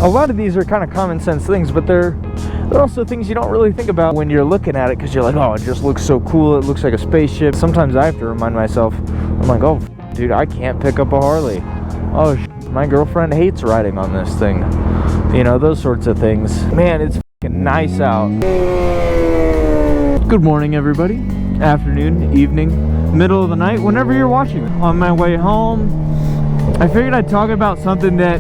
A lot of these are kind of common sense things, but they're also things you don't really think about when you're looking at it, because you're like, oh, it just looks so cool, it looks like a spaceship. Sometimes I have to remind myself, I'm like, oh, dude, I can't pick up a Harley. Oh, my girlfriend hates riding on this thing. You know, those sorts of things. Man, it's fucking nice out. Good morning, everybody. Afternoon, evening, middle of the night, whenever you're watching. On my way home, I figured I'd talk about something that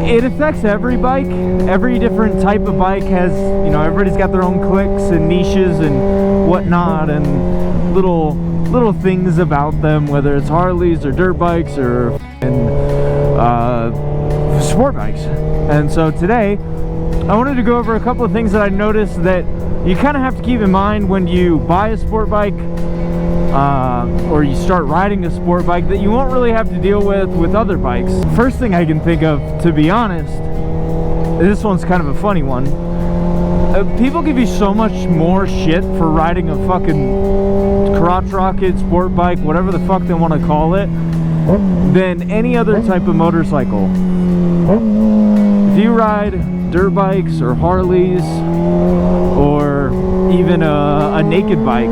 it affects every bike. Every different type of bike has, you know, everybody's got their own cliques and niches and whatnot, and little things about them, whether it's Harleys or dirt bikes or sport bikes. And so today I wanted to go over a couple of things that I noticed that you kind of have to keep in mind when you buy a sport bike or you start riding a sport bike that you won't really have to deal with other bikes. First thing I can think of, to be honest, this one's kind of a funny one. People give you so much more shit for riding a fucking crotch rocket, sport bike, whatever the fuck they want to call it, than any other type of motorcycle. If you ride dirt bikes or Harleys or even a naked bike,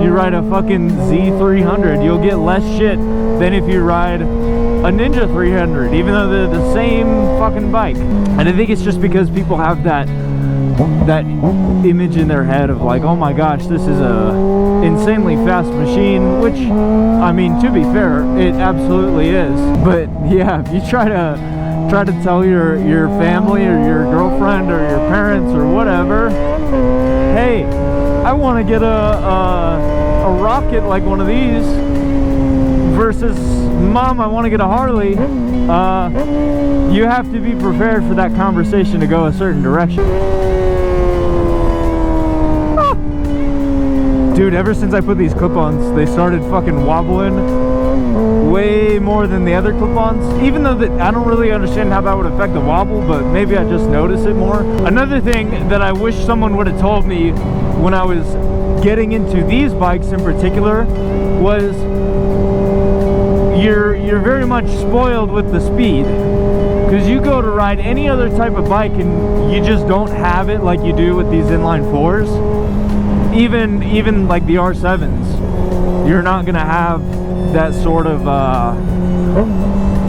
you ride a fucking Z300, you'll get less shit than if you ride a Ninja 300, even though they're the same fucking bike. And I think it's just because people have that image in their head of like, oh my gosh, this is a insanely fast machine, which, I mean, to be fair, it absolutely is. But yeah, if you try to tell your family or your girlfriend or your parents or whatever, hey, I want to get a rocket like one of these, versus mom, I want to get a Harley, you have to be prepared for that conversation to go a certain direction. Dude, ever since I put these clip-ons, they started fucking wobbling way more than the other clip-ons. Even though that I don't really understand how that would affect the wobble, but maybe I just notice it more. Another thing that I wish someone would have told me when I was getting into these bikes in particular was you're very much spoiled with the speed. Because you go to ride any other type of bike and you just don't have it like you do with these inline fours. Even like the R7s, you're not gonna have that sort of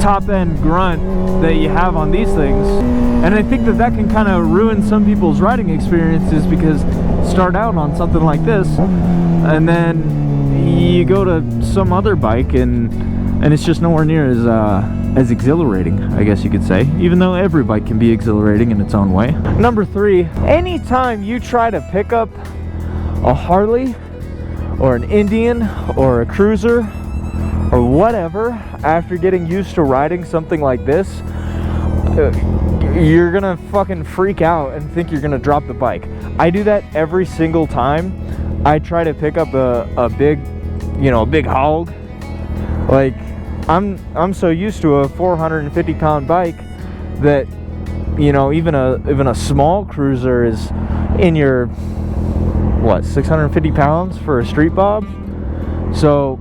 top end grunt that you have on these things. And I think that can kind of ruin some people's riding experiences, because start out on something like this and then you go to some other bike and it's just nowhere near as exhilarating, I guess you could say, even though every bike can be exhilarating in its own way. Number 3, anytime you try to pick up a Harley or an Indian or a cruiser or whatever after getting used to riding something like this, you're gonna fucking freak out and think you're gonna drop the bike. I do that every single time I try to pick up a big, you know, a big hog. Like, I'm so used to a 450 pound bike that, you know, even a small cruiser is in your, what, 650 pounds for a street bob. So,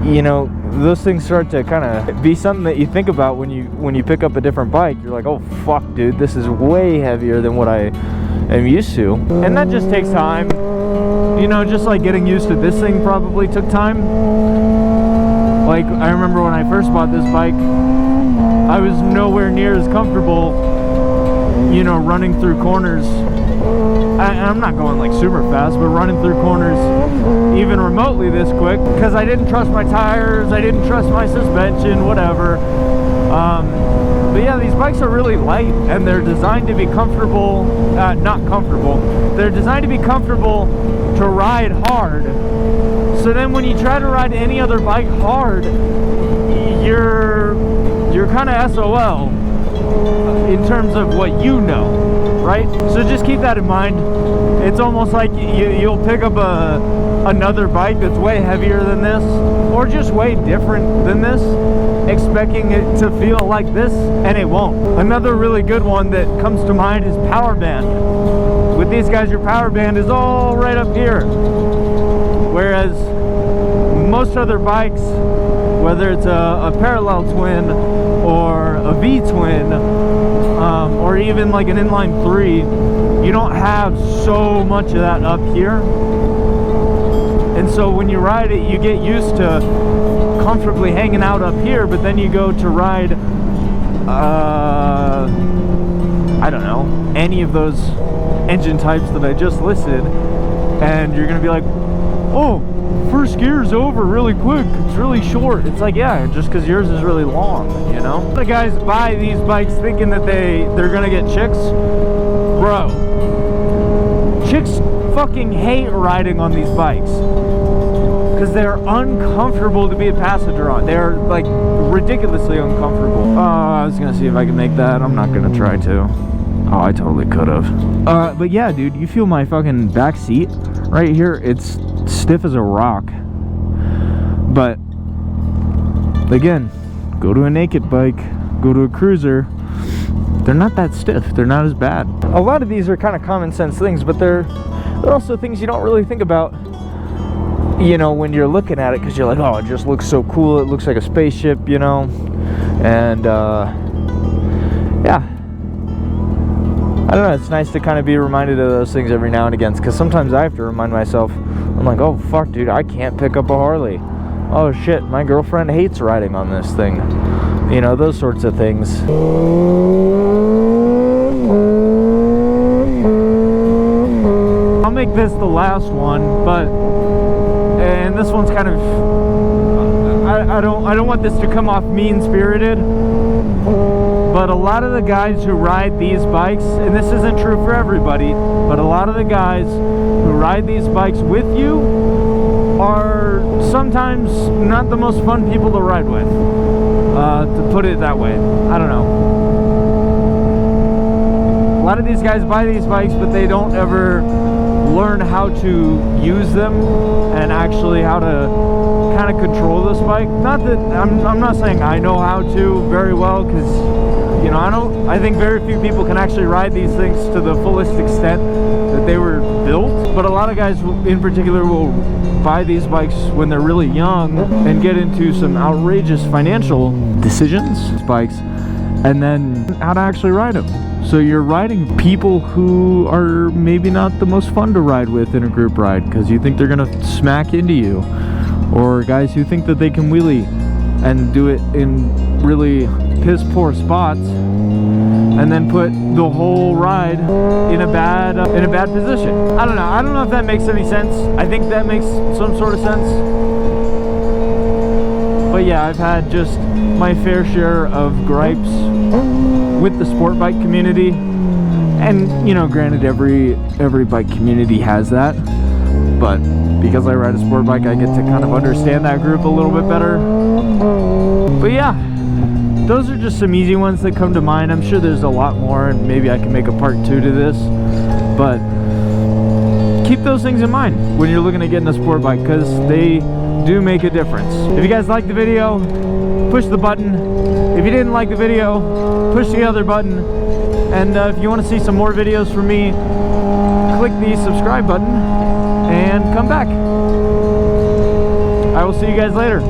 you know, those things start to kind of be something that you think about when you pick up a different bike. You're like, oh fuck, dude, this is way heavier than what I am used to. And that just takes time, you know, just like getting used to this thing probably took time. Like, I remember when I first bought this bike, I was nowhere near as comfortable, you know, running through corners. I'm not going like super fast, but running through corners even remotely this quick, because I didn't trust my tires, I didn't trust my suspension, whatever. But yeah, these bikes are really light and they're designed to be comfortable, not comfortable, they're designed to be comfortable to ride hard. So then when you try to ride any other bike hard, you're kind of SOL in terms of what you know, right? So just keep that in mind. It's almost like you'll pick up another bike that's way heavier than this, or just way different than this, expecting it to feel like this, and it won't. Another really good one that comes to mind is power band. With these guys, your power band is all right up here, whereas most other bikes, whether it's a parallel twin or a V-twin, or even like an inline 3, you don't have so much of that up here. And so when you ride it, you get used to comfortably hanging out up here, but then you go to ride, I don't know, any of those engine types that I just listed, and you're gonna be like, oh, first gear's over really quick, it's really short. It's like, yeah, just because yours is really long, you know? The guys buy these bikes thinking that they're gonna get chicks. Bro, chicks fucking hate riding on these bikes because they're uncomfortable to be a passenger on. They're like ridiculously uncomfortable. I was gonna see if I can make that. I'm not gonna try to. Oh, I totally could have. But yeah, dude, you feel my fucking back seat right here? It's stiff as a rock. But again, go to a naked bike, go to a cruiser, they're not that stiff. They're not as bad. A lot of these are kind of common sense things, but they're also things you don't really think about, you know, when you're looking at it, because you're like, oh, it just looks so cool, it looks like a spaceship, you know. And yeah, I don't know, it's nice to kind of be reminded of those things every now and again, because sometimes I have to remind myself. I'm like, oh fuck, dude, I can't pick up a Harley. Oh shit, my girlfriend hates riding on this thing. You know, those sorts of things. I'll make this the last one, and this one's kind of, I don't want this to come off mean-spirited, but a lot of the guys who ride these bikes, and this isn't true for everybody, but a lot of the guys who ride these bikes with you are sometimes not the most fun people to ride with, to put it that way. I don't know. A lot of these guys buy these bikes, but they don't ever learn how to use them and actually how to kind of control this bike. Not that I'm not saying I know how to very well, because you know, I think very few people can actually ride these things to the fullest extent that they were built. But a lot of guys in particular will buy these bikes when they're really young and get into some outrageous financial decisions, bikes, and then how to actually ride them. So you're riding people who are maybe not the most fun to ride with in a group ride, because you think they're gonna smack into you, or guys who think that they can wheelie and do it in really piss poor spots, and then put the whole ride in a bad position. I don't know if that makes any sense. I think that makes some sort of sense. But yeah, I've had just my fair share of gripes with the sport bike community, and you know, granted, every bike community has that, but because I ride a sport bike, I get to kind of understand that group a little bit better. But yeah, those are just some easy ones that come to mind. I'm sure there's a lot more, and maybe I can make a part 2 to this, but keep those things in mind when you're looking at getting a sport bike, because they do make a difference. If you guys liked the video, push the button. If you didn't like the video, push the other button. And if you want to see some more videos from me, click the subscribe button and come back. I will see you guys later.